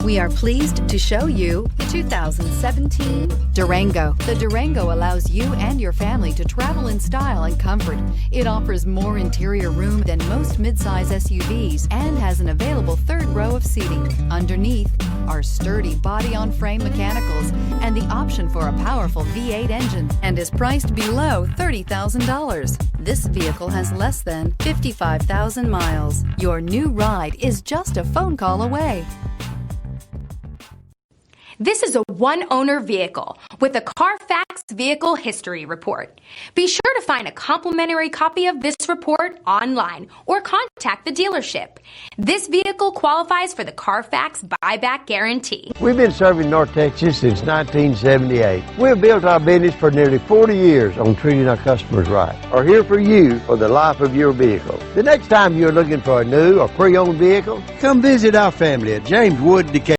We are pleased to show you the 2017 Durango. The Durango allows you and your family to travel in style and comfort. It offers more interior room than most midsize SUVs and has an available third row of seating. Underneath are sturdy body-on-frame mechanicals and the option for a powerful V8 engine, and is priced below $30,000. This vehicle has less than 55,000 miles. Your new ride is just a phone call away. This is a one-owner vehicle with a Carfax Vehicle History Report. Be sure to find a complimentary copy of this report online or contact the dealership. This vehicle qualifies for the Carfax Buyback Guarantee. We've been serving North Texas since 1978. We've built our business for nearly 40 years on treating our customers right. Are here for you for the life of your vehicle. The next time you're looking for a new or pre-owned vehicle, come visit our family at James Wood Decatur.